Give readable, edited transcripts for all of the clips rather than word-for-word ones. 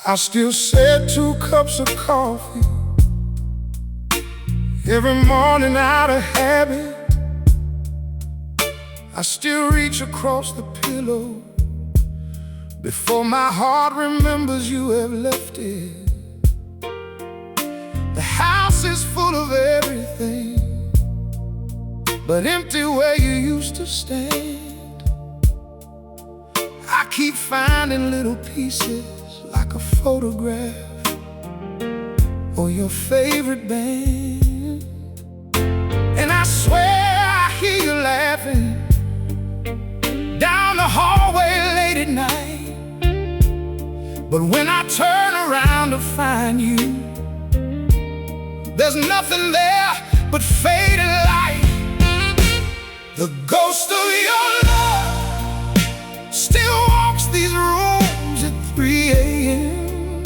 I still said 2 cups of coffee every morning out of habit. I still reach across the pillow before my heart remembers you have left it. The house is full of everything, but empty where you used to stand. I keep finding little pieces like a photograph or your favorite band, and I swear I hear you laughing down the hallway late at night. But when I turn around to find you, there's nothing there but faded light. The ghost of your love still walks these rooms at 3 a.m.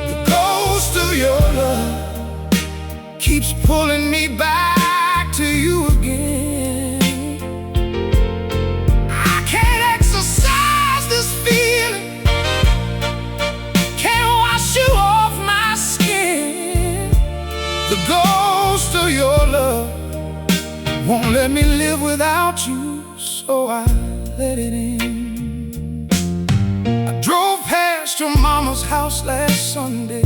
The ghost of your love keeps pulling me back to you again. I can't exercise this feeling, can't wash you off my skin. The ghost of your love won't let me live without you, so I let it in. I drove past your mama's house last Sunday,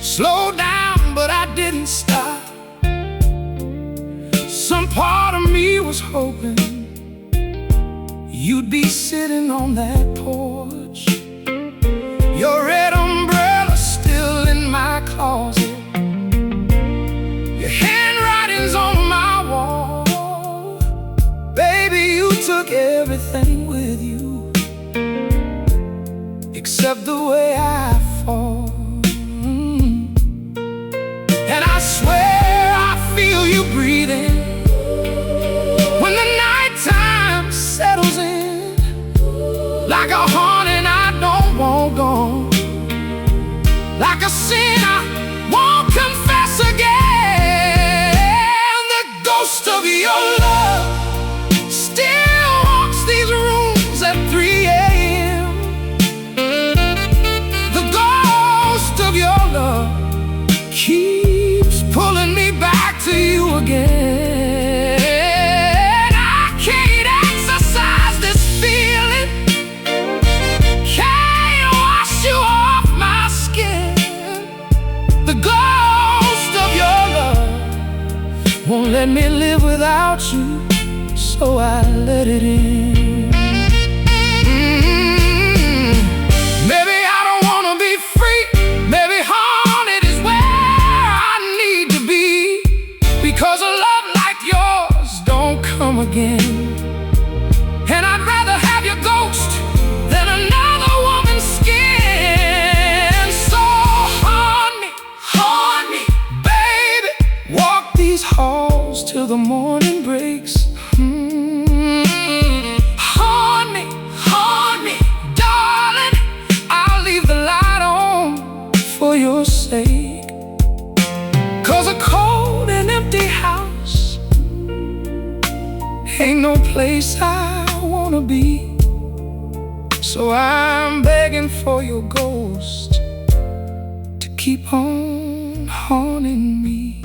slowed down but I didn't stop. Some part of me was hoping you'd be sitting on that porch, your red umbrella still in my closet, your handwriting's on my wall. Baby, you took everything with you except the way I fall. And I swear I feel you breathing when the nighttime settles in, like a haunting I don't want gone, like a sin I won't confess again. The ghost of your love still walks these rooms at 3 a.m. The ghost of your love keeps pulling me back to you again. I can't exercise this feeling, can't wash you off my skin. The ghost of your love won't let me live without you, so I let it in. Maybe I don't wanna be free, maybe haunted is where I need to be, because a love like yours don't come again. And I'd rather have your ghost than another woman's skin. So haunt me, baby, walk these halls till the morning breaks. Haunt me, darling, I'll leave the light on for your sake. 'Cause a cold and empty house ain't no place I wanna be. So I'm begging for your ghost to keep on haunting me.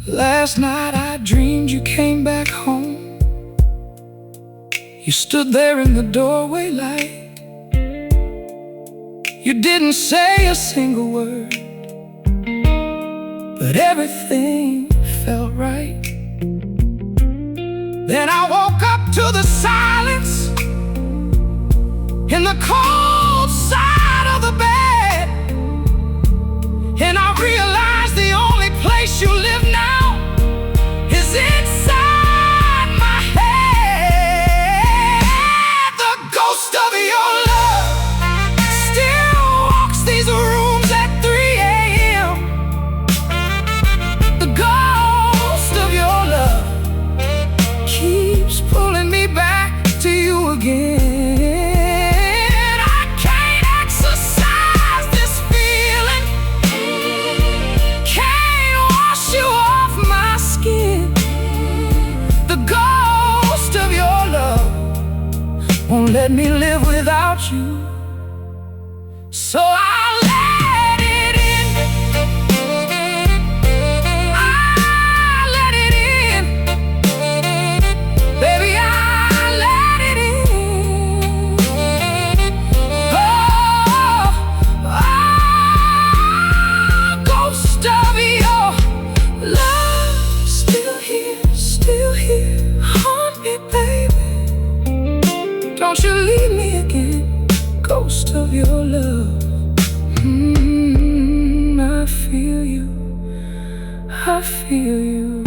Last night I dreamed you came back home. You stood there in the doorway like you didn't say a single word, but everything felt right. Then I woke up to the silence in the cold side of the bed, and I realized the only place you live now is inside my head. The ghost of your love still walks these rooms at 3 a.m. The ghost of your love keeps pulling me back to you again. I let me live without you. So I'll let it in. I'll let it in. Baby, I'll let it in. Oh, ghost of your love, still here, haunt me, baby. Don't you leave me again, ghost of your love. I feel you, I feel you.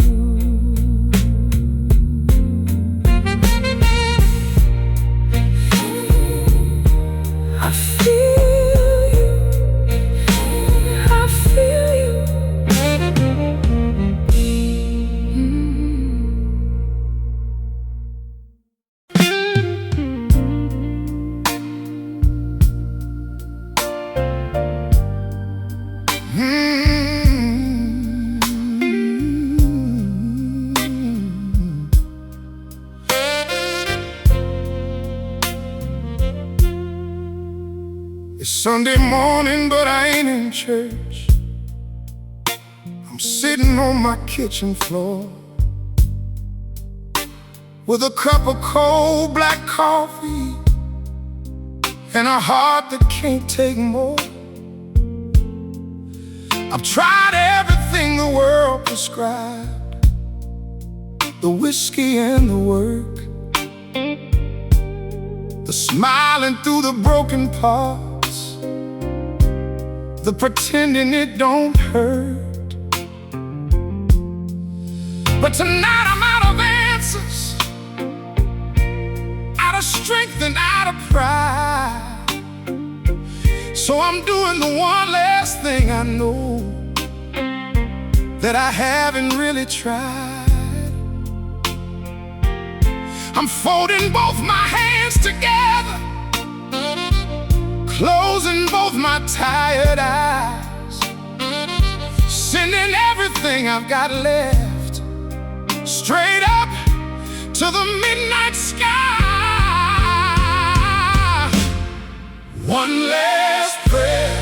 I feel you, I feel you. It's Sunday morning, but I ain't in church. I'm sitting on my kitchen floor with a cup of cold black coffee and a heart that can't take more. I've tried everything the world prescribed, the whiskey and the work, the smiling through the broken parts, the pretending it don't hurt. But tonight I'm out of answers, out of strength and out of pride. So I'm doing the one last thing I know that I haven't really tried. I'm folding both my hands together, closing both my tired eyes, sending everything I've got left straight up to the midnight sky. One last prayer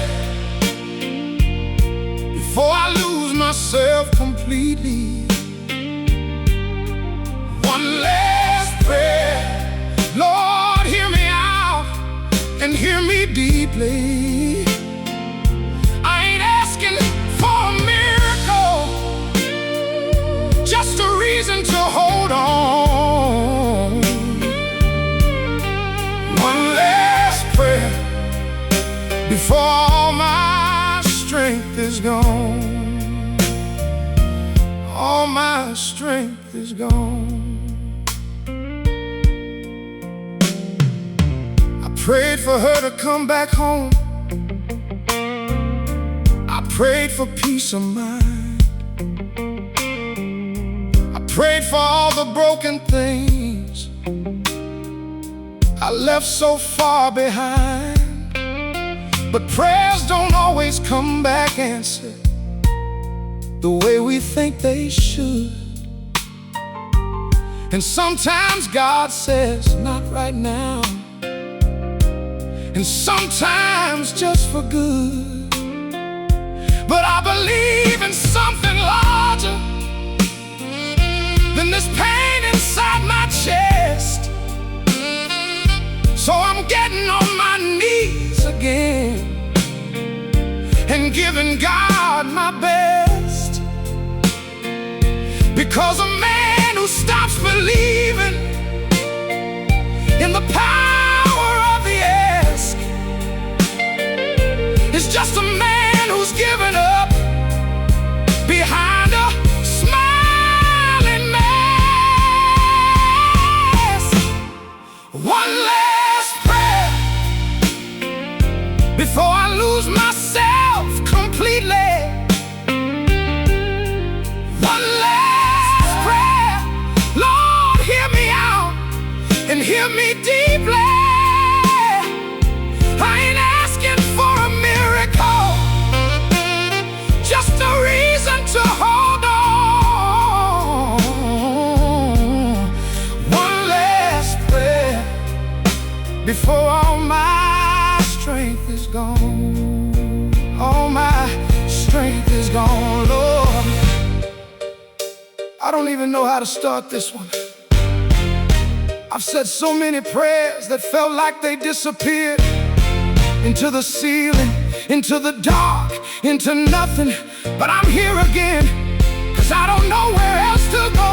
before I lose myself completely. One last prayer, Lord, hear me out and hear me deeply. I ain't asking for a miracle, just a reason to hold on. One last prayer before all my strength is gone. All my strength is gone. I prayed for her to come back home. I prayed for peace of mind. I prayed for all the broken things I left so far behind. But prayers don't always come back answered the way we think they should. And sometimes God says, not right now. And sometimes just for good. But I believe in something larger than this pain inside my chest. So I'm getting on my knees again and giving God my best. Because a man who stops believing in the power of the ask is just a man who's given up behind a smiling mask. One last prayer before I lose myself completely. One last prayer, Lord, hear me out and hear me deeply. I ain't asking for a miracle, just a reason to hold on. One last prayer don't even know how to start this one. I've said so many prayers that felt like they disappeared into the ceiling, into the dark, into nothing. But I'm here again, 'cause I don't know where else to go.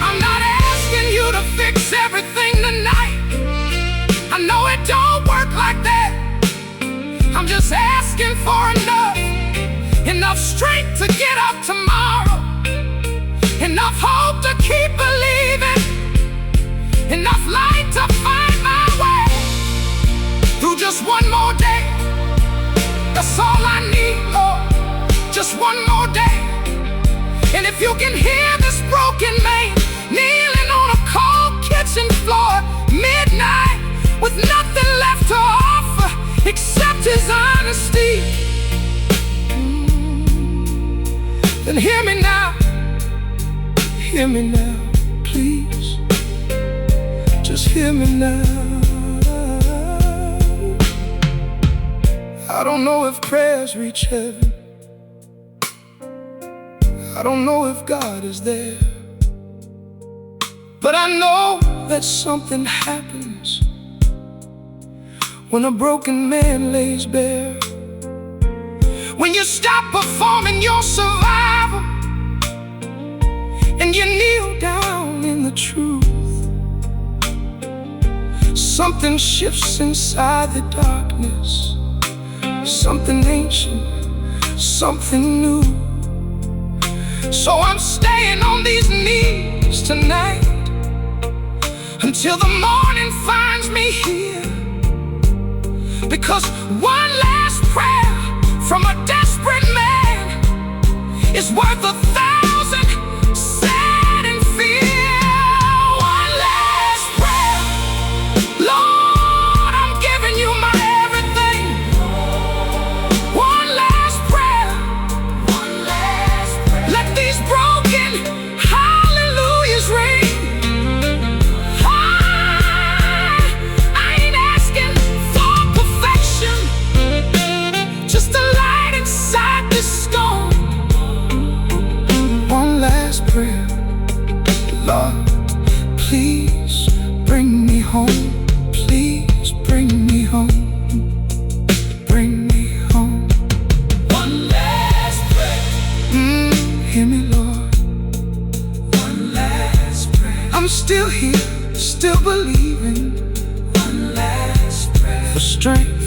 I'm not asking you to fix everything tonight. I know it don't work like that. I'm just asking for enough strength to get up tomorrow, enough hope to keep believing, enough light to find my way through just one more day. That's all I need, Lord, just one more day. And if you can hear this broken man kneeling on a cold kitchen floor, midnight, with nothing left to offer except his honesty, then hear me now, please. Just hear me now. I don't know if prayers reach heaven. I don't know if God is there. But I know that something happens when a broken man lays bare. When you stop performing your survival and you kneel down in the truth, something shifts inside the darkness. Something ancient, something new. So I'm staying on these knees tonight until the morning finds me here. Because one last prayer from a desperate man is worth 1,000 sad and fear. One last prayer, Lord, I'm giving you my everything. One last prayer, let these broken hallelujahs ring. I ain't asking for perfection, just a light inside this storm. One last prayer, Lord, please bring me home. Please bring me home. Bring me home. One last prayer. Hear me, Lord. One last prayer. I'm still here, still believing. One last prayer. For strength,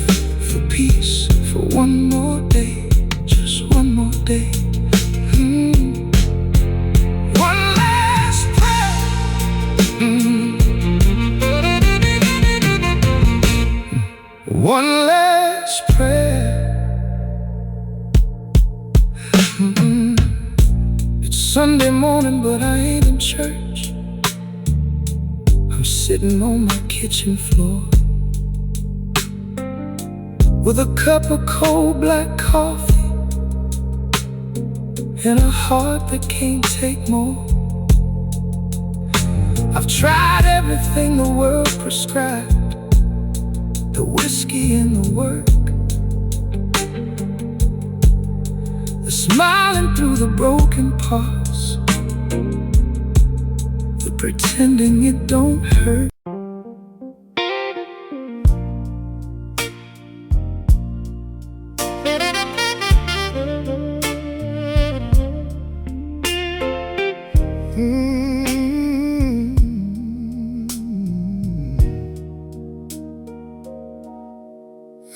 for peace, for one more day, just one more day. One last prayer. One last prayer. It's Sunday morning, but I ain't in church. I'm sitting on my kitchen floor with a cup of cold black coffee and a heart that can't take more. I've tried everything the world prescribed, the whiskey and the work, the smiling through the broken parts, the pretending it don't hurt.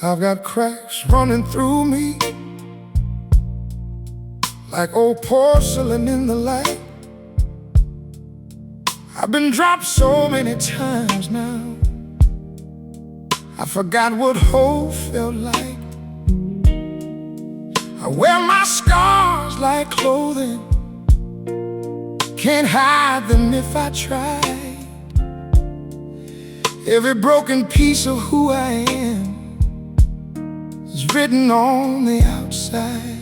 I've got cracks running through me like old porcelain in the light. I've been dropped so many times now, I forgot what hope felt like. I wear my scars like clothing, can't hide them if I try. Every broken piece of who I am is written on the outside.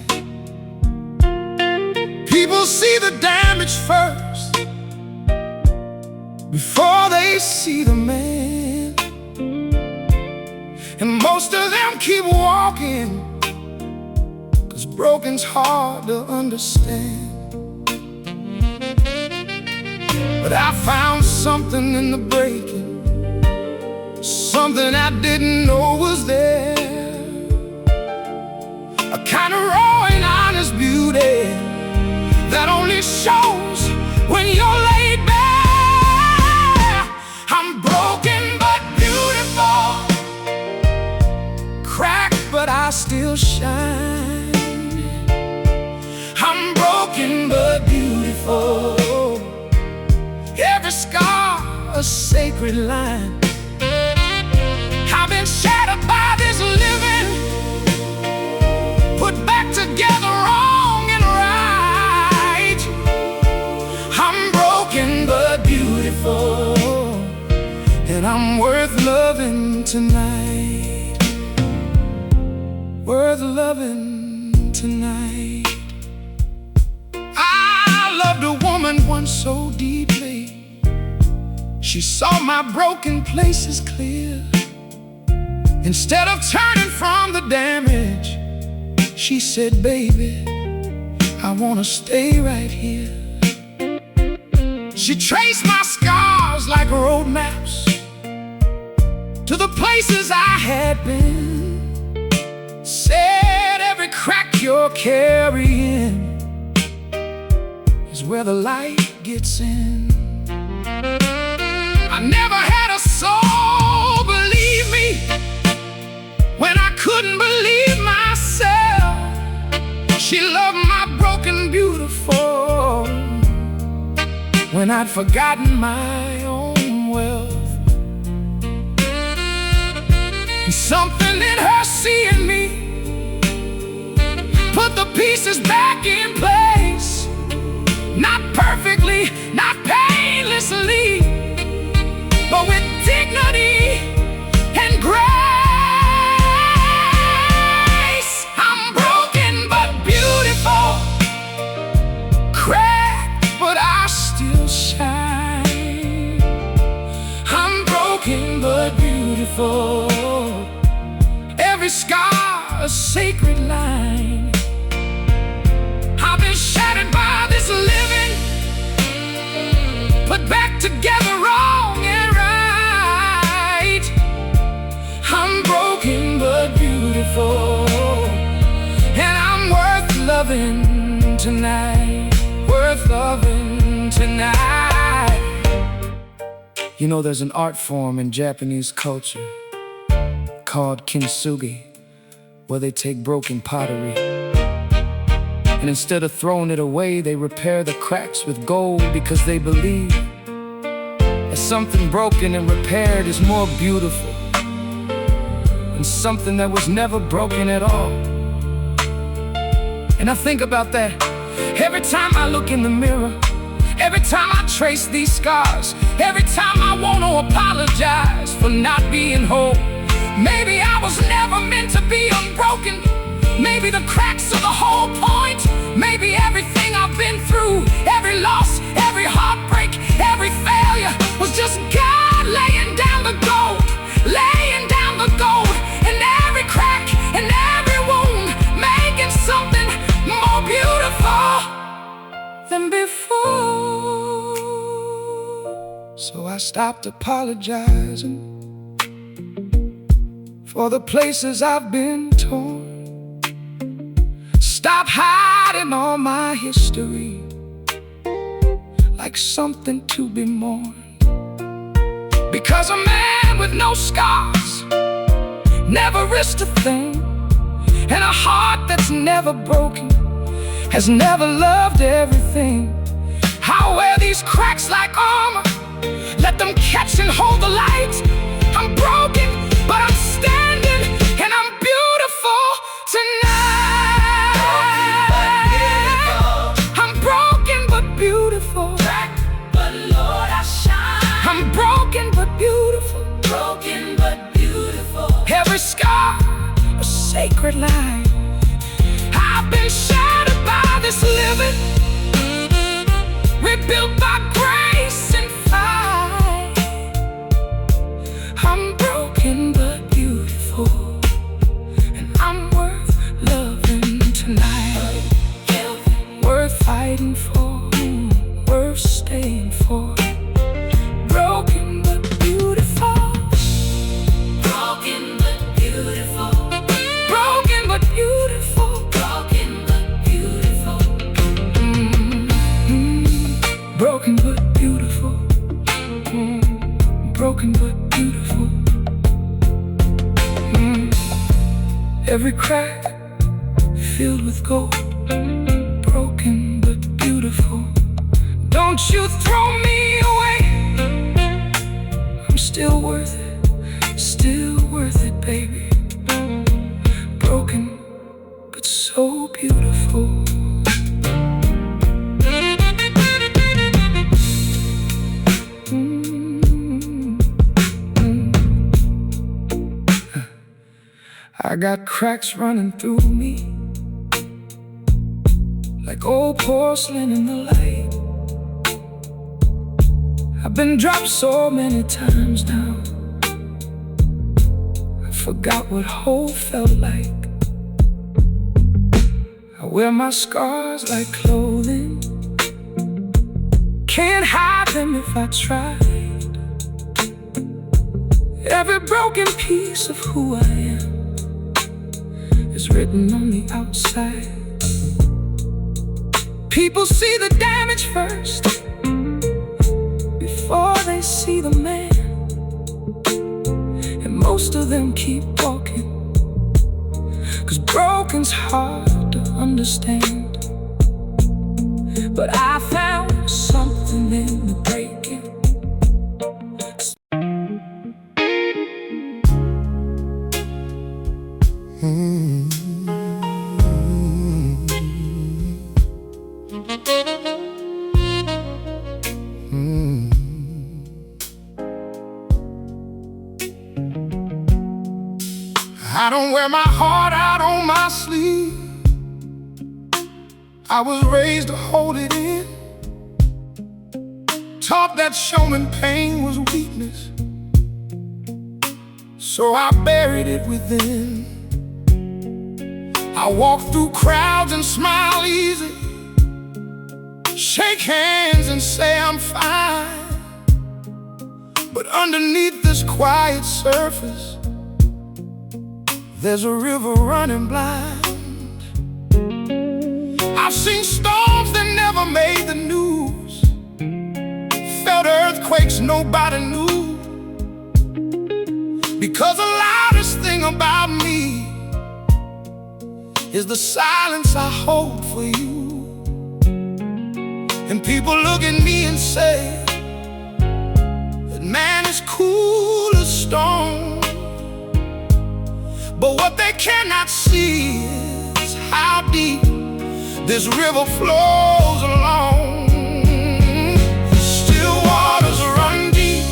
People see the damage first before they see the man, and most of them keep walking, 'cause broken's hard to understand. I found something in the breaking, something I didn't know was there. A kind of raw and honest beauty that only shows when you're laid bare. I'm broken but beautiful, cracked but I still shine. I'm broken but beautiful, every scar a sacred line. I've been shattered by this living, put back together wrong and right. I'm broken but beautiful, and I'm worth loving tonight. Worth loving tonight. I loved a woman once so deeply, she saw my broken places clear. Instead of turning from the damage, she said, baby, I wanna stay right here. She traced my scars like road maps to the places I had been. Said every crack you're carrying is where the light gets in. I never had a soul believe me when I couldn't believe myself. She loved my broken beautiful when I'd forgotten my own wealth. And something in her seeing me put the pieces back in place. Not perfectly, not painlessly, but with dignity and grace. I'm broken but beautiful, cracked but I still shine. I'm broken but beautiful, every scar a sacred line. I've been shattered by this living, put back together wrong and right. I'm broken but beautiful, and I'm worth loving tonight. Worth loving tonight. You know, there's an art form in Japanese culture called kintsugi, where they take broken pottery and instead of throwing it away, they repair the cracks with gold, because they believe that something broken and repaired is more beautiful than something that was never broken at all. And I think about that every time I look in the mirror, every time I trace these scars, every time I want to apologize for not being whole. Maybe I was never meant to be unbroken. Maybe the cracks are the whole point. Maybe everything I've been through, every loss, every heartbreak, every failure was just God laying down the gold, laying down the gold. And every crack and every wound making something more beautiful than before. So I stopped apologizing for the places I've been torn. Stop hiding all my history like something to be mourned. Because a man with no scars never risked a thing, and a heart that's never broken has never loved everything. I'll wear these cracks like armor, let them catch and hold the light. I'm broken, but I'm standing, and I'm beautiful tonight. Beautiful, cracked, but Lord I shine. I'm broken but beautiful, broken but beautiful. Every scar a sacred line. I've been shattered by this living, rebuilt by grace and fire. I'm broken but beautiful, and I'm worth loving tonight. Worth fighting for, worth staying for. Every crack filled with gold, broken but beautiful. Don't you throw me away, I'm still worth it, baby. Broken but so beautiful. I got cracks running through me, like old porcelain in the light. I've been dropped so many times now, I forgot what whole felt like. I wear my scars like clothing, can't hide them if I tried. Every broken piece of who I am is written on the outside. People see the damage first, before they see the man. And most of them keep walking, 'cause broken's hard to understand. But I found something in the breaking. I don't wear my heart out on my sleeve, I was raised to hold it in, taught that showing pain was weakness, so I buried it within. I walk through crowds and smile easy, shake hands and say I'm fine. But underneath this quiet surface, there's a river running blind. I've seen storms that never made the news, felt earthquakes nobody knew, because the loudest thing about me is the silence I hold for you. And people look at me and say that man is cool as stone. But what they cannot see is how deep this river flows along. Still waters run deep,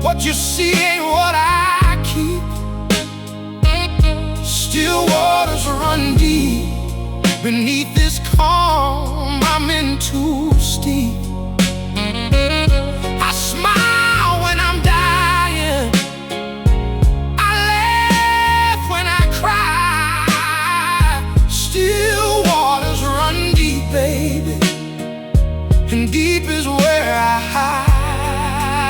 what you see ain't what I keep. Still waters run deep, beneath this calm I'm in too steep. I smile when I'm dying, I laugh when I cry. Still waters run deep, baby, and deep is where I hide.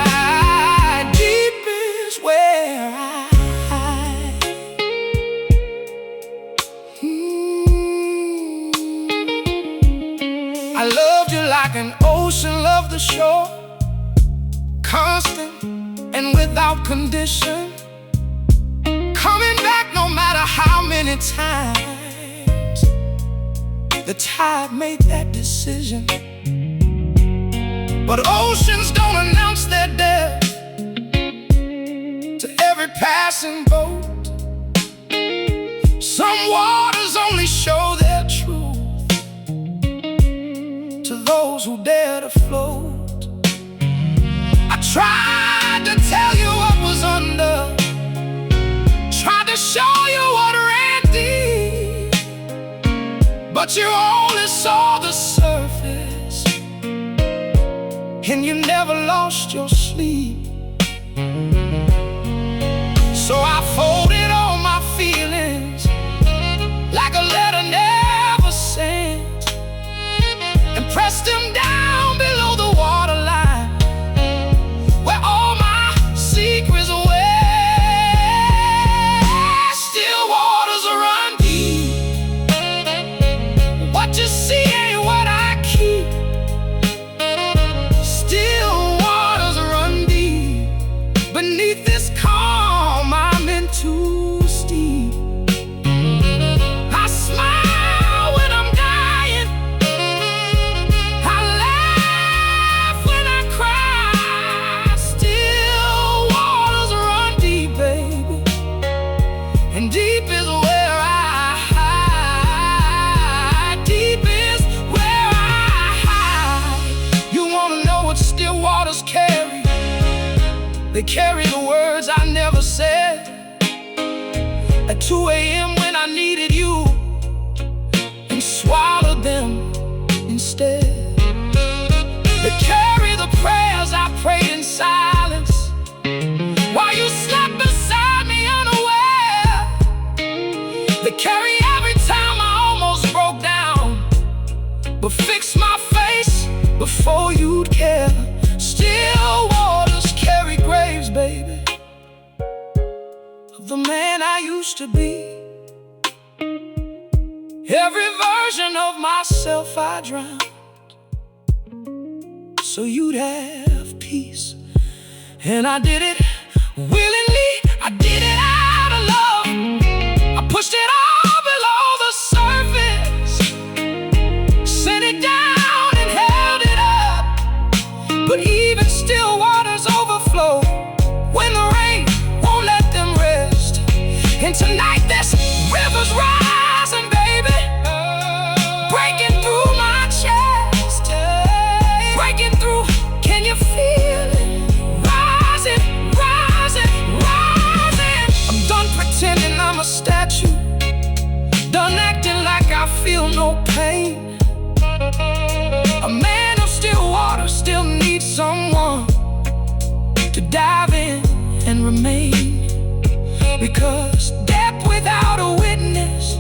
Deep is where I hide. I loved you like an ocean loved the shore, constant and without condition, coming back no matter how many times the tide made that decision. But oceans don't announce their death to every passing boat. Some waters only show their truth to those who dare to float. I tried to tell you what was under, tried to show you what ran deep, but you only saw the surface, and you never lost your sleep. So I folded all my feelings like a letter never sent, and pressed them down below the waterline, where all my secrets were. Still waters run deep, what you see ain't what I keep. Still waters run deep, beneath this calm I'm in too They carry the words I never said at 2 a.m. when I needed you, and swallowed them instead. They carry the prayers I prayed in silence while you slept beside me unaware. They carry every time I almost broke down, but fixed my face before you'd care. Still waters carry graves, baby, of the man I used to be. Every version of myself I drowned, so you'd have peace. And I did it willingly, I did it out of love. I pushed it all below the surface, sent it down and held it up. But even still waters overflow when the rain won't let them rest. And tonight this river's rising, baby, breaking through my chest, breaking through. Can you feel it? Rising, rising, rising. I'm done pretending I'm a statue, done acting like I feel no pain. A man of still water still needs someone to dive in and remain, because depth without a witness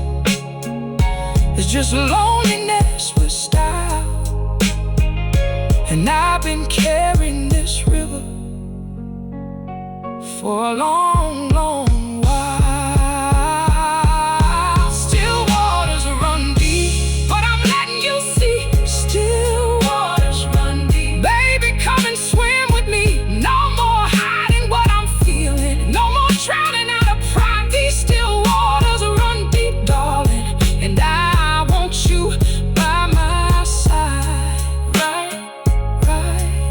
is just loneliness with style. And I've been carrying this river for a long, long while. Still waters run deep, but I'm letting you see. Still waters run deep. Baby, come and swim with me. No more hiding what I'm feeling, no more drowning out of pride. These still waters run deep, darling, and I want you by my side, right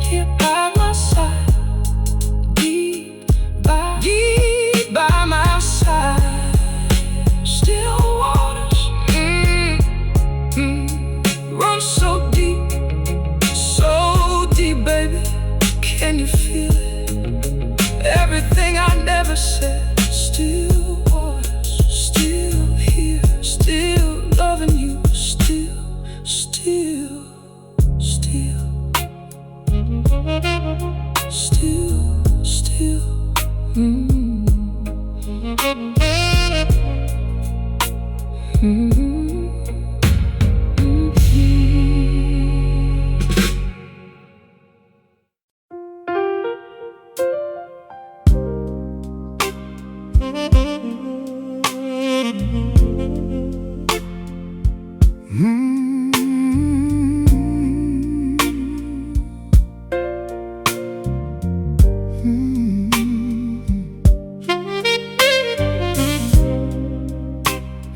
here by my side, deep by my side. Still waters, run so deep, baby. Can you feel it? Everything I never said. Still waters, still here, still loving you, still, still, still, still, still.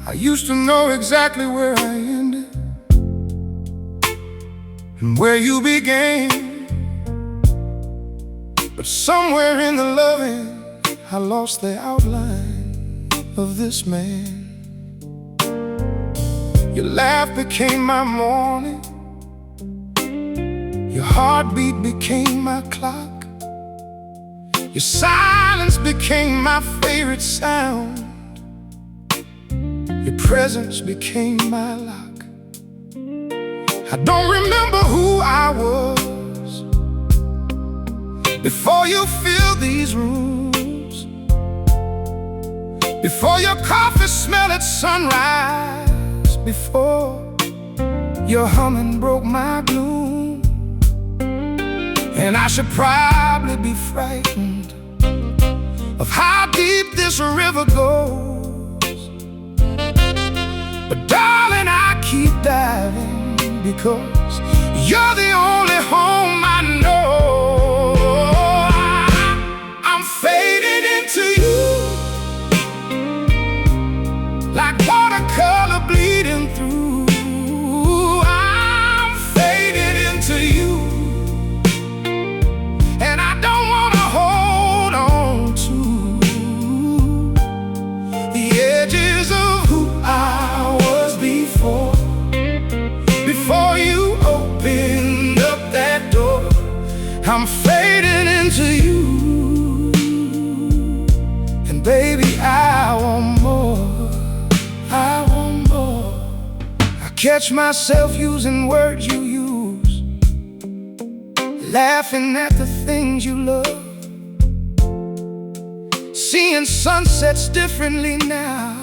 I used to know exactly where I ended and where you began, but somewhere in the loving I lost the outline of this man. Your laugh became my morning, your heartbeat became my clock, your silence became my favorite sound, your presence became my lock. I don't remember who I was before you filled these rooms, before your coffee smelled at sunrise, before your humming broke my gloom. And I should probably be frightened of how deep this river goes, but darling, I keep diving because you're the only home I know. I'm fading into you like watercolor bleeding through. I'm fading into you, and I don't want to hold on to the edges of who I was before you opened up that door. I'm fading into you. catch myself using words you use, laughing at the things you love, seeing sunsets differently now,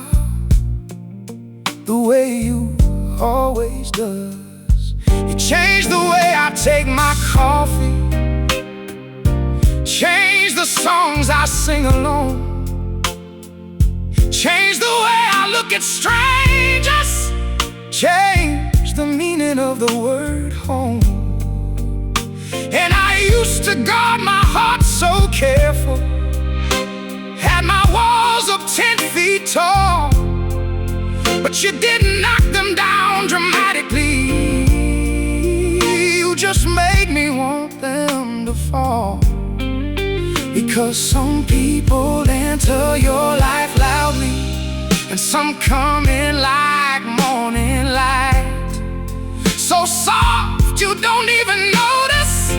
the way you always does. You changed the way I take my coffee, changed the songs I sing alone, changed the way I look at strangers, changed the meaning of the word home. And I used to guard my heart so careful, had my walls up 10 feet tall, but you didn't knock them down dramatically. You just made me want them to fall. Because some people enter your life loudly, and some come in like morning light, so soft you don't even notice,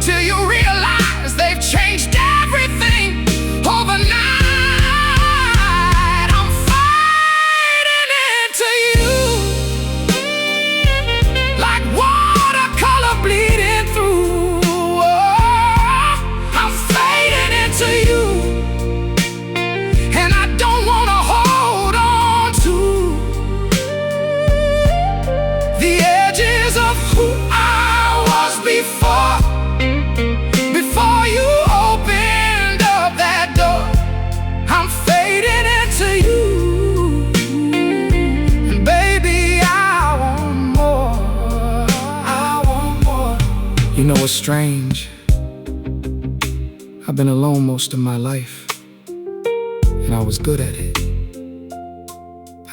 till you realize they've changed everything overnight. I'm fading into you, like watercolor bleeding through. Oh, I'm fading into you, and I don't want to hold on to the edges of who I was before you opened up that door. I'm fading into you, and baby, I want more. I want more. You know what's strange? I've been alone most of my life, and I was good at it.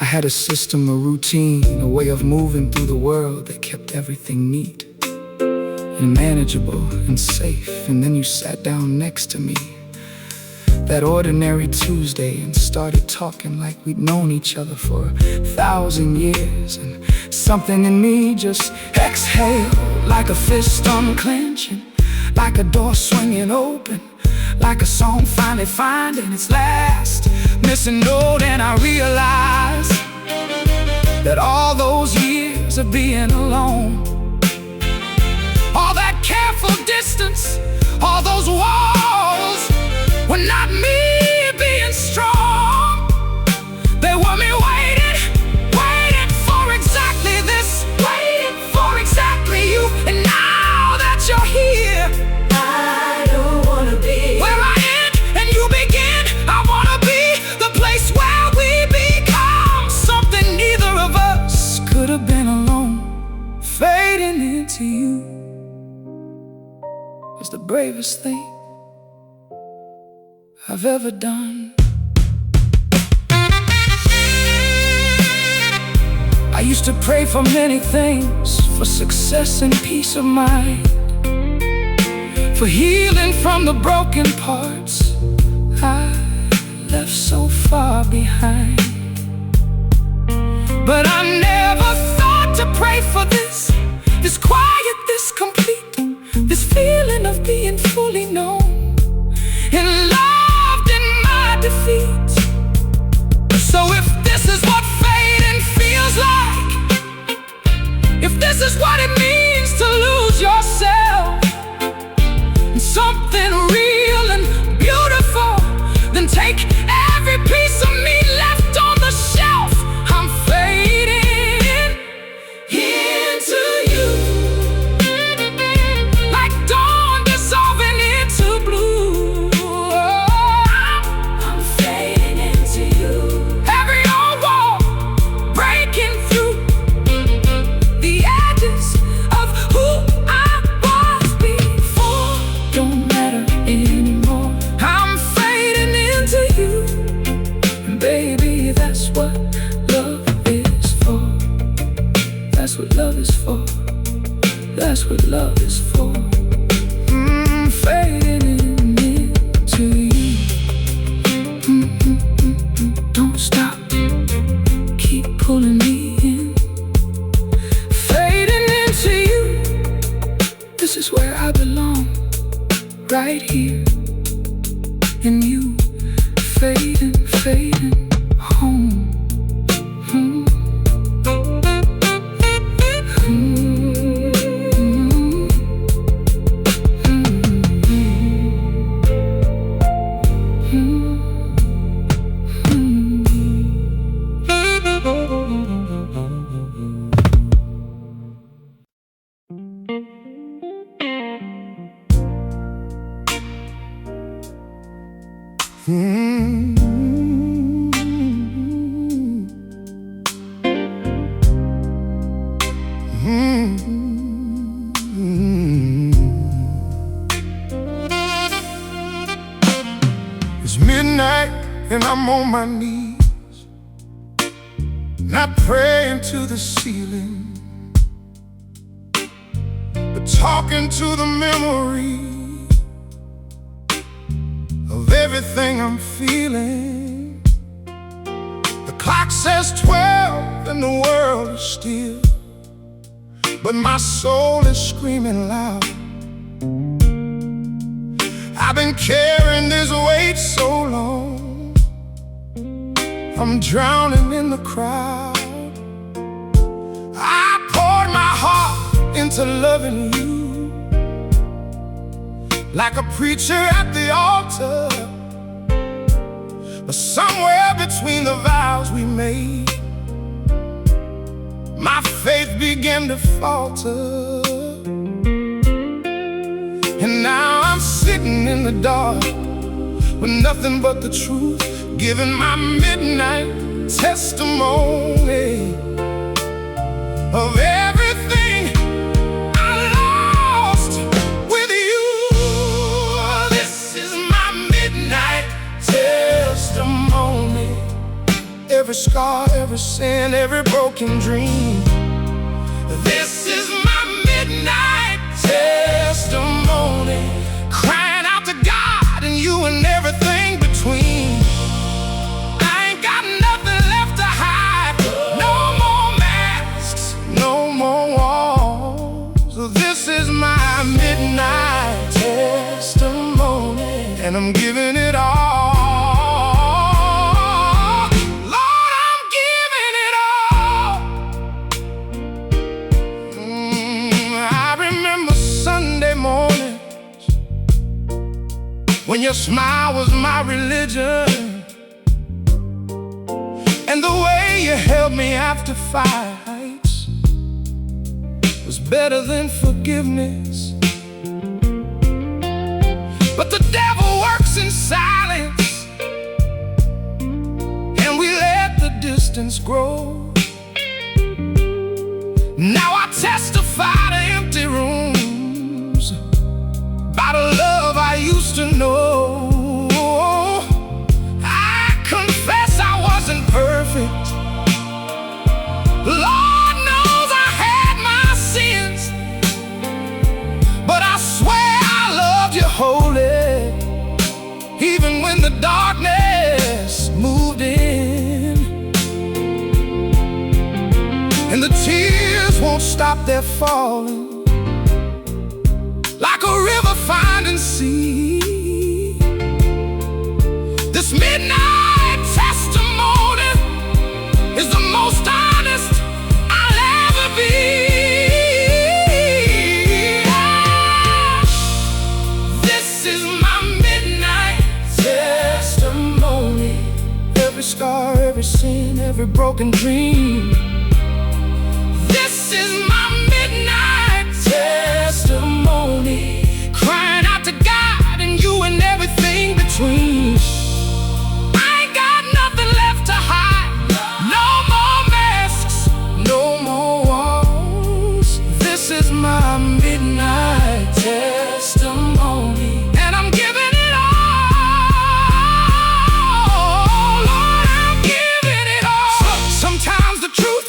I had a system, a routine, a way of moving through the world that kept everything neat and manageable and safe. And then you sat down next to me that ordinary Tuesday and started talking like we'd known each other for 1,000 years. And something in me just exhaled, like a fist unclenching, like a door swinging open, like a song finally finding its last missing note. And I realized that all those years of being alone, all that careful distance, all those walls, were not me being strong. They were me waiting for exactly this, waiting for exactly you. And now that you're here, I don't wanna be where I end and you begin. I wanna be the place where we become something neither of us could have been alone. Fading into you is the bravest thing I've ever done. I used to pray for many things, for success and peace of mind, for healing from the broken parts I left so far behind. But I never thought to pray for this quiet, this complete, this feeling of being fully known and loved in my defeat. So if this is what fading feels like, if this is what it means to lose yourself in something real and beautiful, then take every piece of me left on the shelf. I'm fading into you, like dawn dissolving into blue. I'm fading into you, every old wall breaking through the edges of who I was before. Don't matter anymore. I'm fading into you, and baby, that's what love is for. That's what love is for. That's what love is for. Fading into you. Don't stop, keep pulling me in. Fading into you, this is where I belong, right here. And you fading home. Mm-hmm. It's midnight and I'm on my knees, not praying to the ceiling, but talking to the memory of everything I'm feeling. The clock says 12 and the world is still, but my soul is screaming loud. I've been carrying this weight so long, I'm drowning in the crowd. I poured my heart into loving you, like a preacher at the altar. But somewhere between the vows we made, my faith began to falter. And now I'm sitting in the dark with nothing but the truth, giving my midnight testimony of everything I lost with you. This is my midnight testimony. Every scar, every sin, every broken dream. This is my midnight testimony, crying out to God and you and everything between. I ain't got nothing left to hide, no more masks, no more walls. So this is my midnight testimony, and I'm giving it all. Lord, I'm giving it all. I remember Sunday mornings when your smile was my religion, and the way you held me after fights was better than forgiveness. But the devil works in silence, and we let the distance grow. Now I testify to empty rooms by the love I used to know. I confess I wasn't perfect. Lord knows I had my sins, but I swear I loved you wholly, even when the darkness moved in. And the tears won't stop their falling, like a river finding sea. This midnight testimony is the most honest I'll ever be. This is my midnight testimony. Every scar, every sin, every broken dream. This is my midnight testimony, crying out to God and you and everything between. I ain't got nothing left to hide, no more masks, no more walls. This is my midnight testimony, and I'm giving it all. Lord, I'm giving it all. Sometimes the truth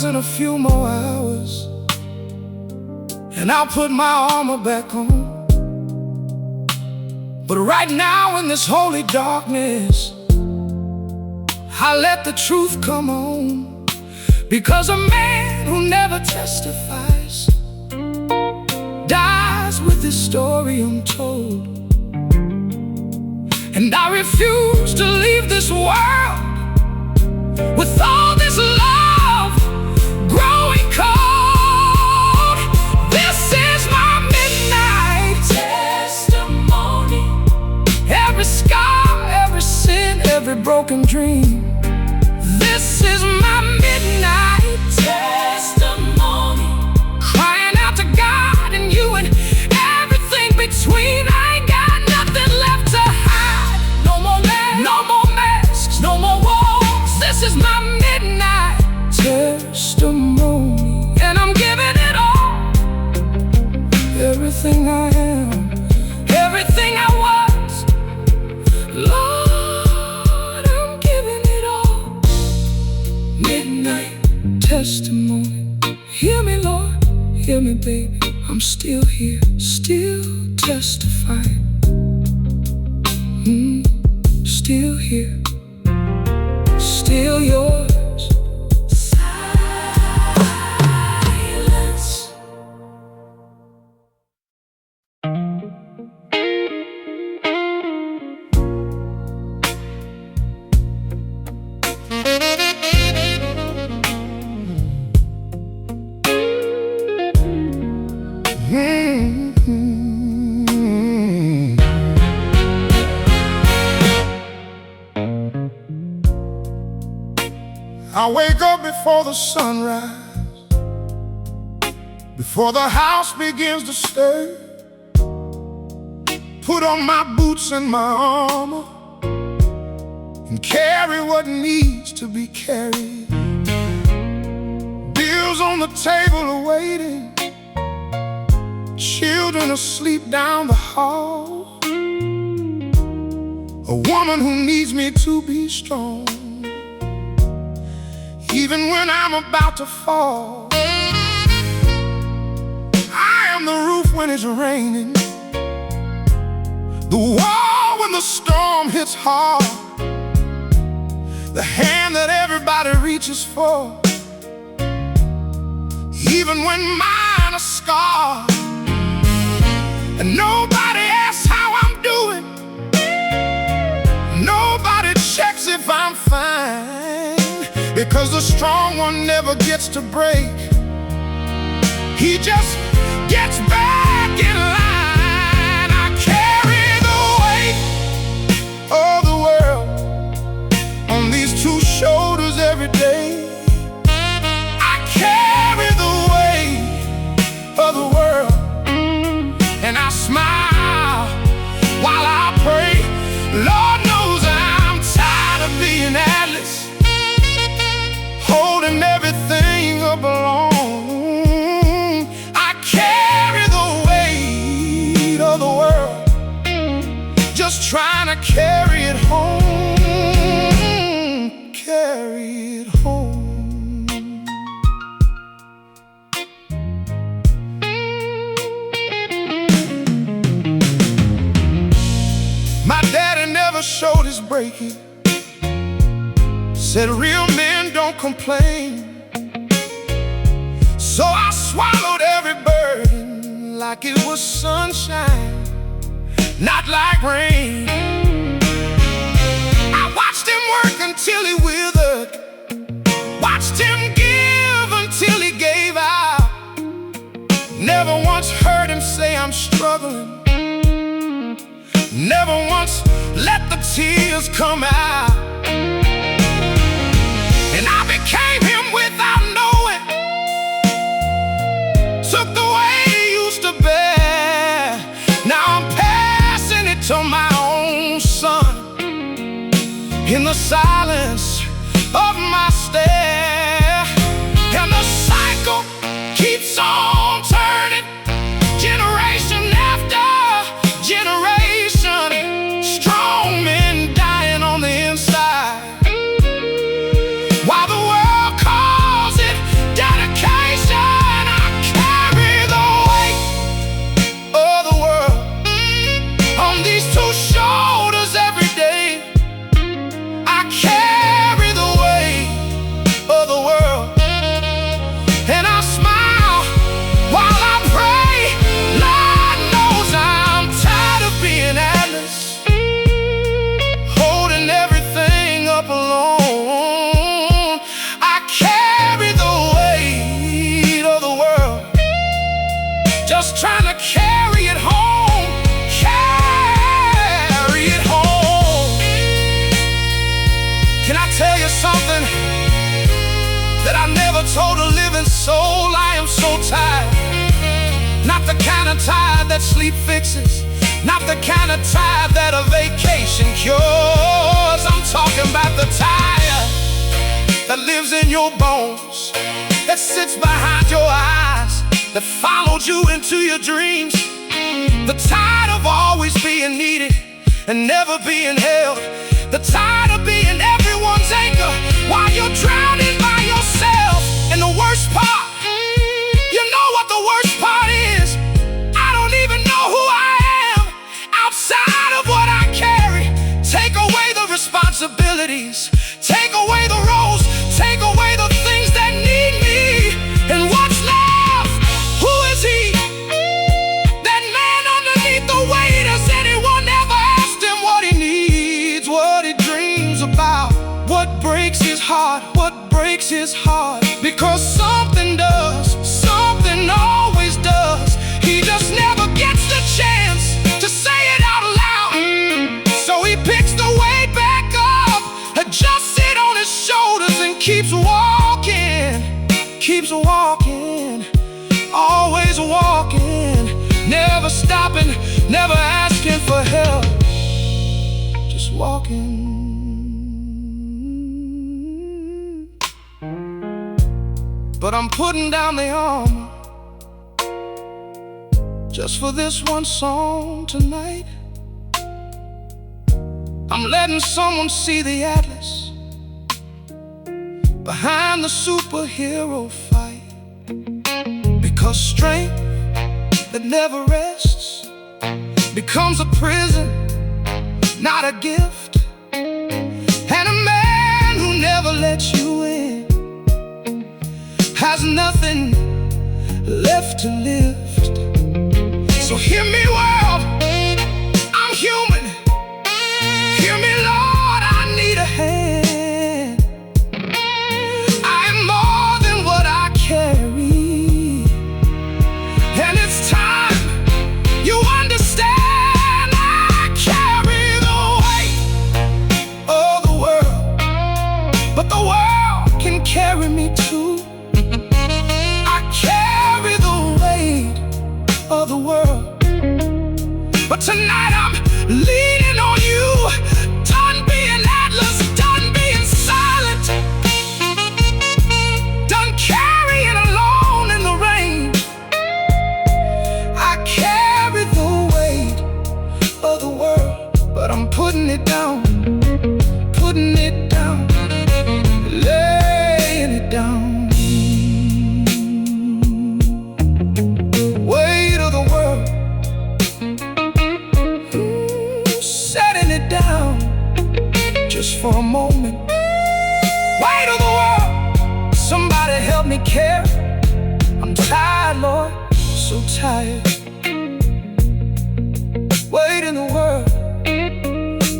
rise in a few more hours, and I'll put my armor back on. But right now in this holy darkness, I let the truth come on. Because a man who never testifies dies with his story untold. And I refuse to leave this world with all this love growing cold. This is my midnight testimony. Every scar, every sin, every broken dream. This is my midnight testimony. Crying out to God and you and everything between. I ain't got nothing left to hide. No more masks, no more walls. This is my midnight testimony. And I'm giving it all. Everything I am, everything I was. Lord, I'm giving it all. Midnight testimony. Hear me, Lord, hear me, baby. I'm still here, still testifying. Still here, still yours. Silence. I wake up before the sunrise, before the house begins to stir. Put on my boots and my armor and carry what needs to be carried. Bills on the table are waiting, children asleep down the hall. A woman who needs me to be strong, even when I'm about to fall. I am the roof when it's raining, the wall when the storm hits hard, the hand that everybody reaches for, even when mine are scarred. And nobody asks how I'm doing, nobody checks if I'm fine. Because the strong one never gets to break, he just gets back in line. I carry the weight of the world on these two shoulders every day. I carry the weight of the world, and I smile while I pray. Lord knows I'm tired of being Atlas, holding everything up alone. I carry the weight of the world, just trying to carry it home, carry it home. My daddy never showed his breaking, said real men don't complain. So I swallowed every burden like it was sunshine, not like rain. I watched him work until he withered, watched him give until he gave out. Never once heard him say I'm struggling, never once let the tears come out. And I became him without knowing, took the way he used to bear. Now I'm passing it to my own son, in the silence of my stare. And the cycle keeps on turning, generation after generation. Strong men dying on the inside, just trying to carry it home, carry it home. Can I tell you something that I never told a living soul? I am so tired. Not the kind of tired that sleep fixes, not the kind of tired that a vacation cures. I'm talking about the tired that lives in your bones, that sits behind your eyes, that followed you into your dreams. The tired of always being needed and never being held. The tired of being everyone's anchor while you're drowning by yourself. And the worst part, you know what the worst part is? I don't even know who I am outside of what I carry. Take away the responsibilities, take away the roles, take away the things that need me, and what's left? Who is he? That man underneath the weight. Has anyone ever asked him what he needs, what he dreams about, what breaks his heart, what breaks his heart? Because something does, something always does. He just never gets the chance to say it out loud. So he picks the weight back up, adjusts it on his shoulders, and keeps walking, always walking, never stopping, never asking for help, just walking. But I'm putting down the armor just for this one song tonight. I'm letting someone see the atlas behind the superhero fight. Because strength that never rests becomes a prison, not a gift. And a man who never lets you in has nothing left to lift. So hear me, world, I'm human. Hear me, Lord, I need a hand. I am more than what I carry, and it's time you understand. I carry the weight of the world, but the world can carry me too. I carry the weight of the world, but tonight I'm leaning on you. Done being atlas, done being silent, done carrying alone in the rain. I carry the weight of the world, but I'm putting it down, putting it down, laying it down. Weight of the world, setting it down just for a moment. Weight of the world, somebody help me carry. I'm tired, Lord, so tired. Weight in the world,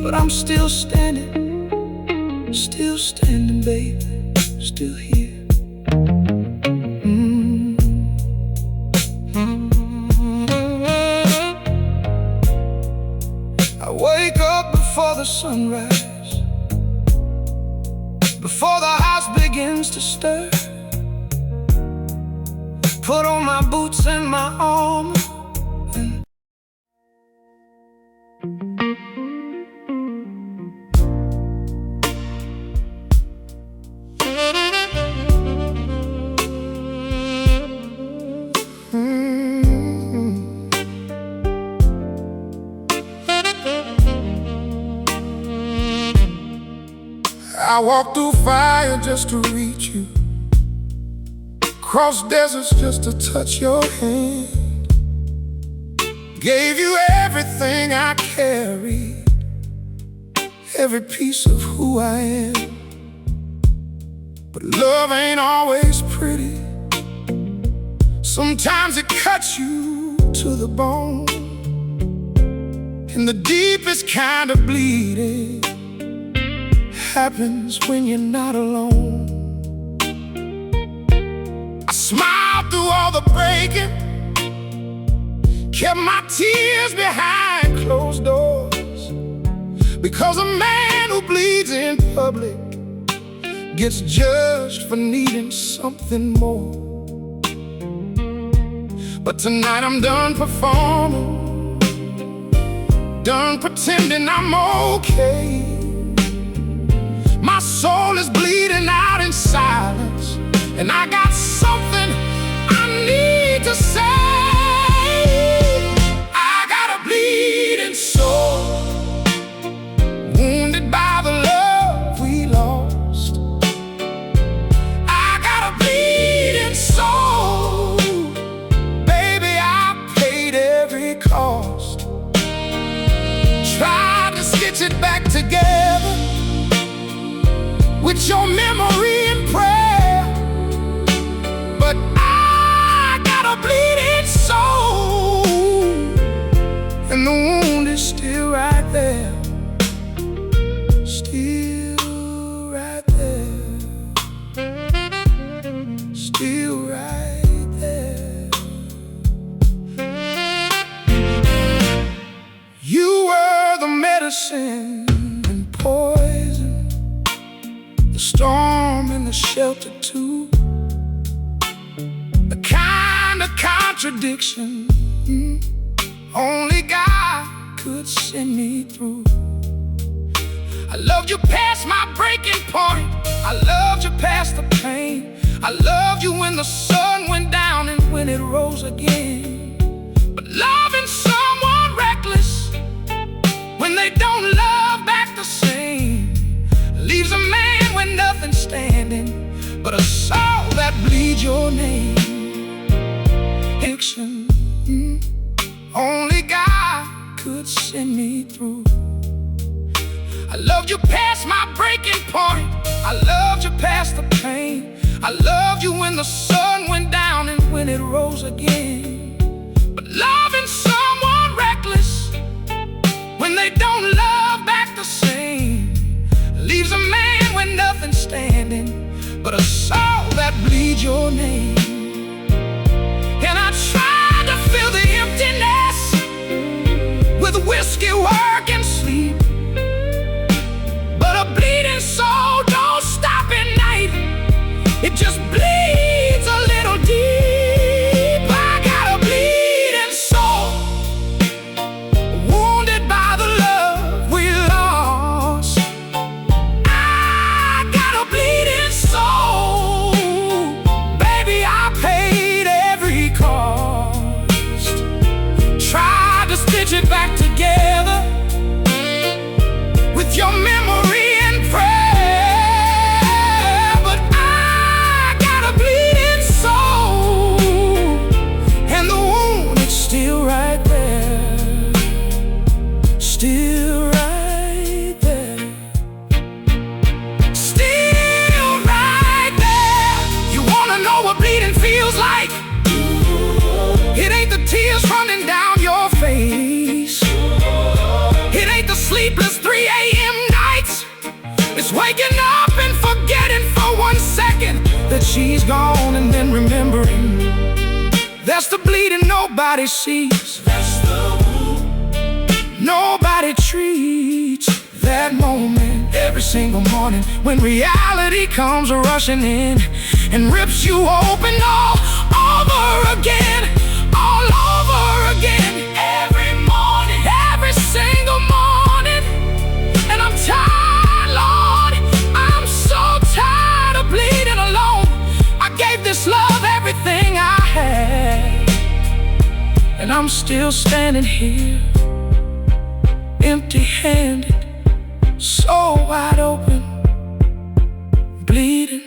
but I'm still standing, baby, still here. I wake up before the sunrise, before the house begins to stir. Put on my boots and my armor and I walked through fire just to reach you, crossed deserts just to touch your hand. Gave you everything I carried, every piece of who I am. But love ain't always pretty. Sometimes it cuts you to the bone, and the deepest kind of bleeding happens when you're not alone. I smiled through all the breaking, kept my tears behind closed doors, because a man who bleeds in public gets judged for needing something more. But tonight I'm done performing, done pretending I'm okay. My soul is bleeding out in silence, and I got something I need to say. I got a bleeding soul, wounded by the love we lost. I got a bleeding soul, baby, I paid every cost. Tried to stitch it back together with your memory and prayer, but I got a bleeding soul, and the wound is still right there, still right there, still right there. You were the medicine and poison, the storm and the shelter too, the kind of contradiction only God could send me through. I loved you past my breaking point, I loved you past the pain, I loved you when the sun went down and when it rose again. But loving someone reckless, when they don't love back the same, leaves a man with nothing standing but a soul that bleeds your name. Fiction, only God could send me through. I loved you past my breaking point, I loved you past the pain, I loved you when the sun went down and when it rose again. But loving someone reckless, when they don't love back the same, leaves a man with nothing standing but a soul that bleeds your name. And I tried to fill the emptiness with whiskey, work, and sleep, but a bleeding soul don't stop at night, it just bleeds a little deep. I got a bleeding soul, wounded by the love we lost. I got a bleeding soul, baby, I paid every cost. Tried to stitch it back together with your memory and prayer, but I got a bleeding soul, and the wound is still right there, still right there, still right there. You wanna know what bleeding feels like? It ain't the tears running down your face, it ain't the sleepless 3 a.m. nights, it's waking up and forgetting for 1 second that she's gone, and then remembering. That's the bleeding nobody sees, that's the wound nobody treats. That moment every single morning when reality comes rushing in and rips you open all over again, all over again. Every morning, every single morning. And I'm tired, Lord, I'm so tired of bleeding alone. I gave this love everything I had, and I'm still standing here, empty-handed, so wide open, bleeding.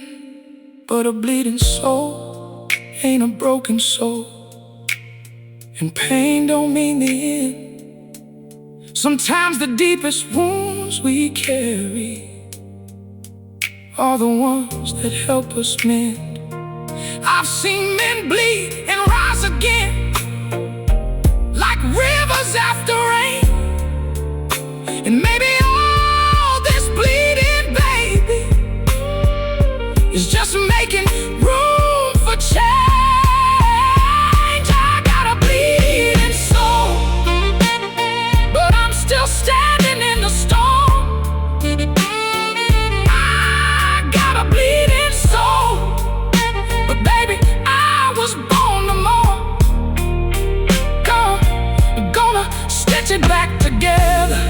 But a bleeding soul ain't a broken soul, and pain don't mean the end. Sometimes the deepest wounds we carry are the ones that help us mend. I've seen men bleed and rise again, like rivers after rain. And maybe all this bleeding, baby, is just making room for change. I got a bleeding soul, it back together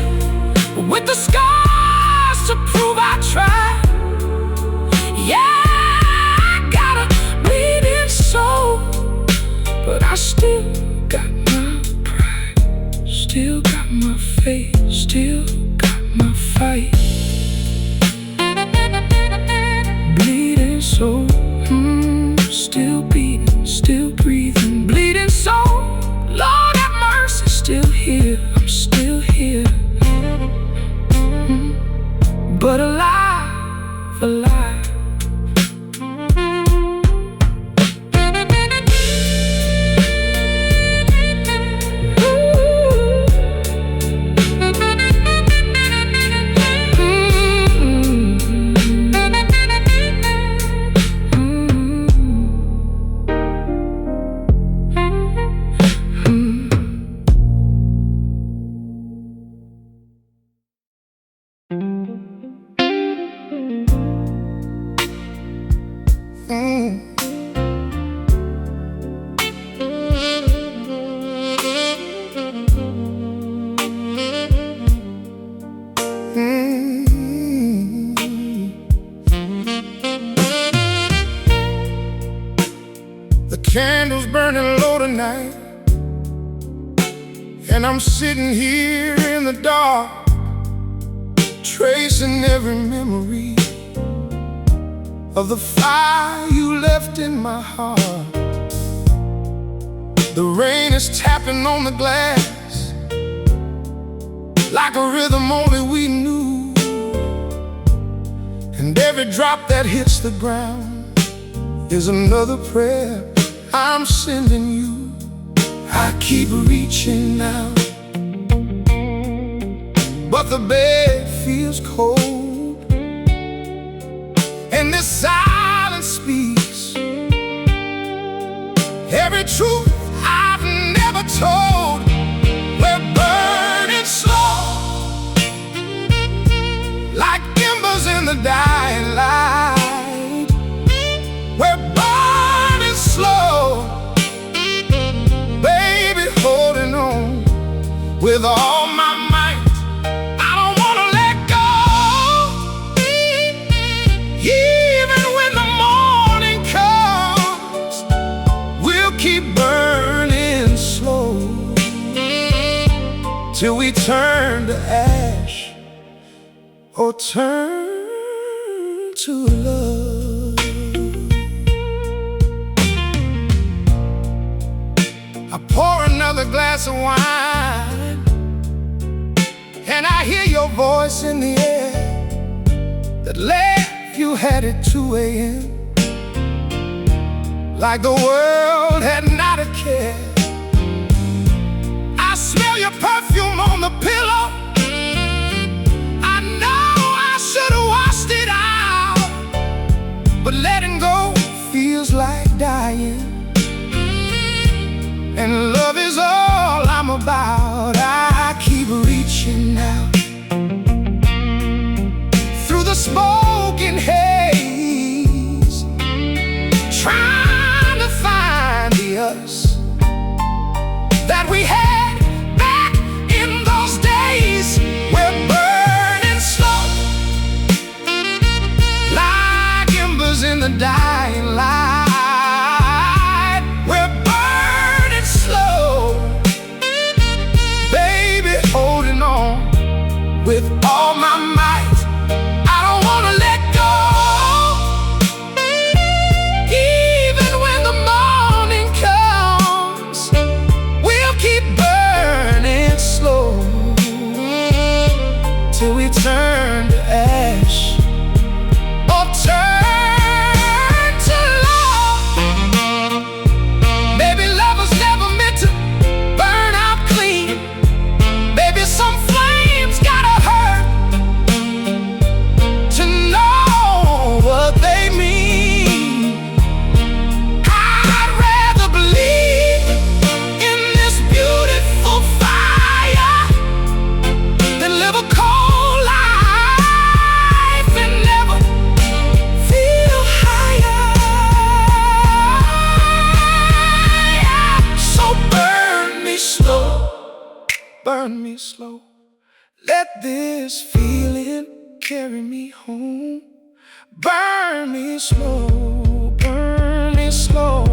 with the scars to prove I tried. Yeah, I got a bleeding soul, but I still got my pride, still got my faith, still got my fight. Bleeding soul, still beating, still breathing. Bleeding soul, Lord have mercy, still here, I'm still here. But alive, alive. The candle's burning low tonight, and I'm sitting here in the dark, tracing every memory of the fire you left in my heart. The rain is tapping on the glass like a rhythm only we knew, and every drop that hits the ground is another prayer I'm sending you. I keep reaching out, but the bed feels cold, and this silence speaks every truth I've never told. We're burning slow, like embers in the dying light. We're burning slow, baby, holding on with all my might. I don't wanna let go, even when the morning comes. We'll keep burning slow till we turn to ash or turn to love. I pour another glass of wine, and I hear your voice in the air that left you had at 2 a.m. like the world had not a care. I smell your perfume on the pillow. I know I should have washed it out, but letting go feels like dying, and love is all I'm about. I keep reaching out through the smoking haze, trying to find the us that we had back in those days. We're burning slow, like embers in the dying light. We're burning slow, baby, holding on with all my might. I don't wanna burn me slow. Let this feeling carry me home. Burn me slow, burn me slow.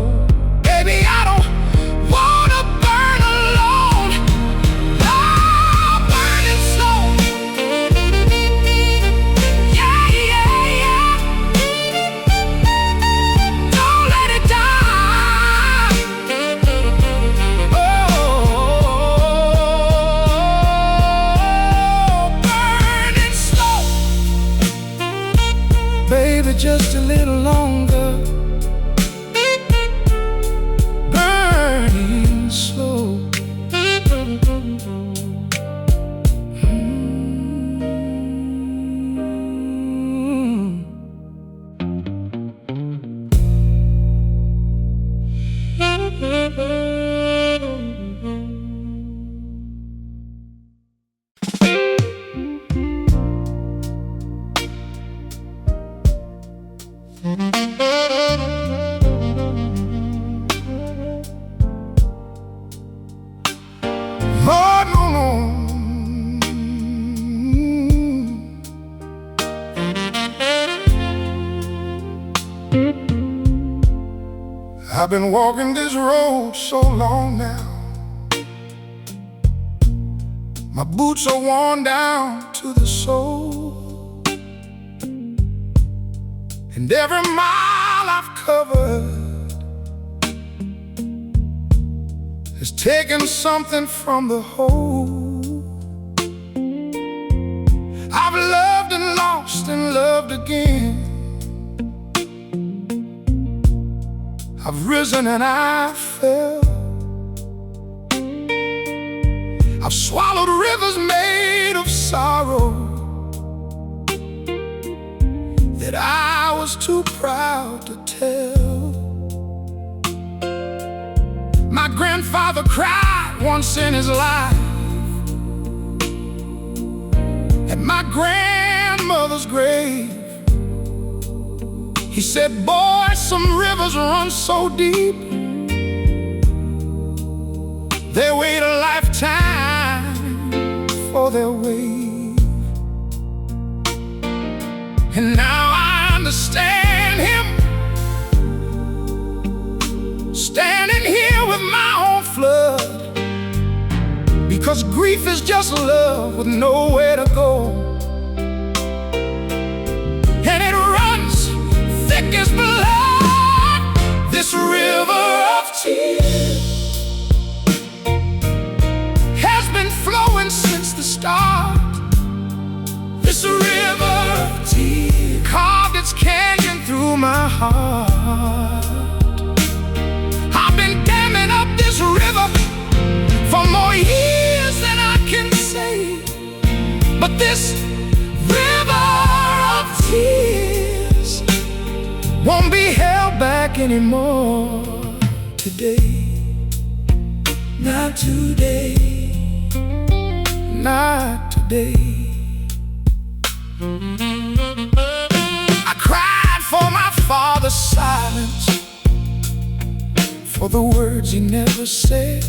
Baby, I don't wanna burn alone. Oh, burning slow. Yeah, yeah, yeah. Don't let it die. Oh, burning slow. Baby, just a little longer. Burning slow. Oh, no, no. I've been walking this road so long now. My boots are worn down to the sole, and every mile I've covered has taken something from the whole. I've loved and lost and loved again. I've risen and I fell. I've swallowed rivers made of sorrow that I was too proud to tell. My grandfather cried once in his life at my grandmother's grave. He said, boy, some rivers run so deep, they wait a lifetime for their wave. And now I understand him, standing here with my own flood, because grief is just love with nowhere to go. And it runs thick as blood, this river of tears has been flowing since the start. This river of tears carved its canyon through my heart. I've been damming up this river for more years than I can say, but this river of tears won't be held back anymore today. Not today, not today. I cried for my father's silence, for the words he never said,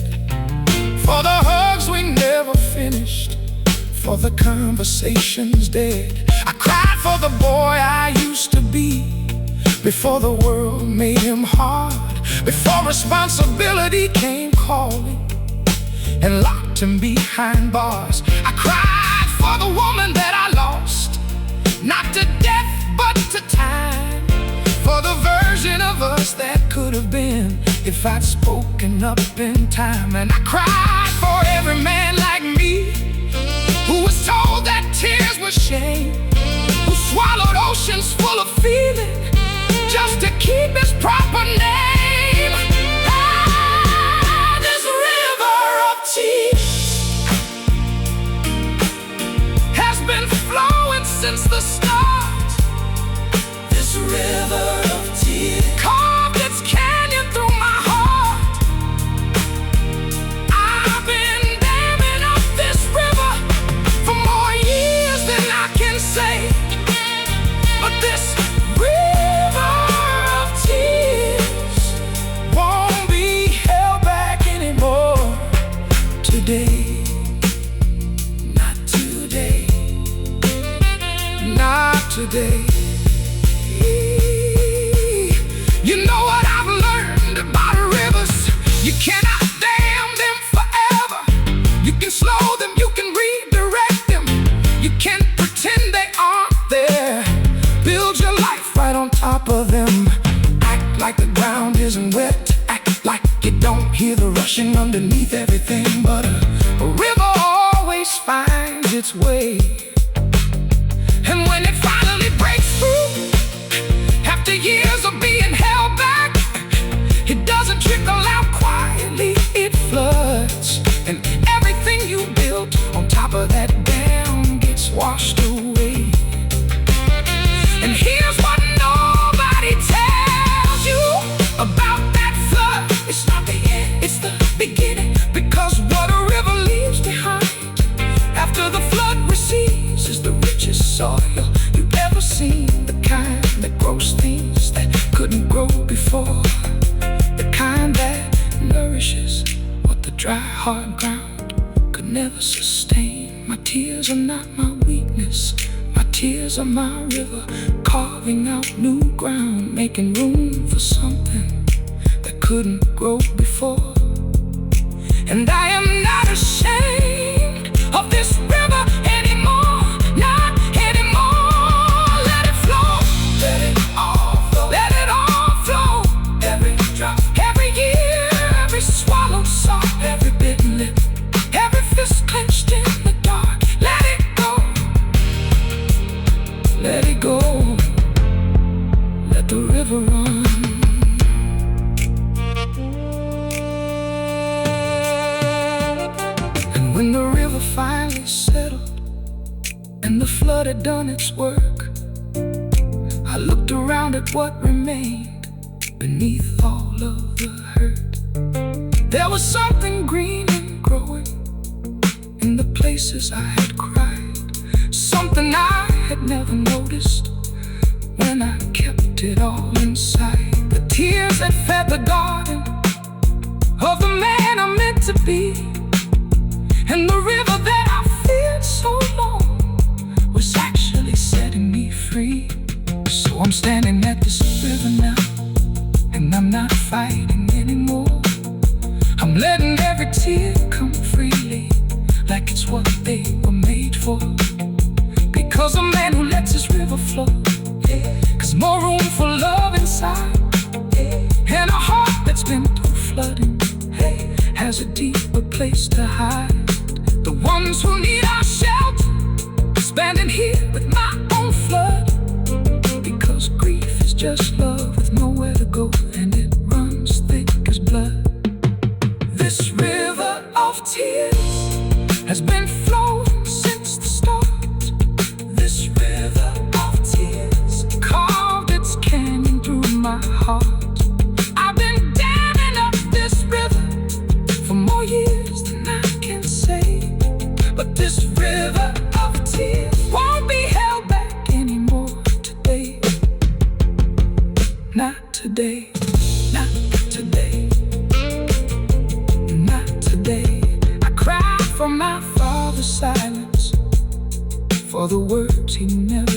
for the hugs we never finished, for the conversations dead. I cried for the boy I used to be, before the world made him hard, before responsibility came calling and locked him behind bars. I cried for the woman that I lost, not to death but to time, for the version of us that could have been if I'd spoken up in time. And I cried for every man like me who was told that tears were shame, who swallowed oceans full of feeling just to keep his proper name. Ah, this river of tears has been flowing since the start. This river of tears carved its canyon through my heart. I've been damming up this river for more years than I can say, but this river of tears won't be held back anymore today. today. You know what I've learned about rivers? You cannot dam them forever. You can slow them, you can redirect them. You can't pretend they aren't there. Build your life right on top of them. Act like the ground isn't wet. Act like you don't hear the rushing underneath everything. But a river always finds its way. And when it finally breaks through, after years of being held back, it doesn't trickle out quietly, it floods. And everything you built on top of that dam gets washed away. And here's what nobody tells you about that flood. It's not the end, it's the beginning. Because what a river leaves behind after the flood recedes is the richest soil you've ever seen. The kind that grows things that couldn't grow before. The kind that nourishes what the dry, hard ground could never sustain. My tears are not my weakness. My tears are my river, carving out new ground, making room for something that couldn't grow before. And I am not ashamed of this river anymore, not anymore. Let it flow, let it all flow, let it all flow. Every drop, every year, every swallowed salt, every bitten lip, every fist clenched in the dark. Let it go, let it go. Let the river run. When the river finally settled and the flood had done its work, I looked around at what remained beneath all of the hurt. There was something green and growing in the places I had cried, something I had never noticed when I kept it all inside. The tears that fed the garden of the man I'm meant to be. And the river that I feared so long was actually setting me free. So I'm standing at this river now, and I'm not fighting anymore. I'm letting every tear come freely, like it's what they were made for. Because a man who lets his river flow, there's more room for love inside. And a heart that's been through flooding has a deeper place to hide. The ones who need our shelter, standing here with my own flood. Because grief is just love with nowhere to go, and it runs thick as blood. This river of tears has been flowing since the start. This river of tears carved its canyon through my heart. I've been damming up this river for more years than I can say. But this river of tears won't be held back anymore today. Not today, not today, not today. I cried for my father's silence, for the words he never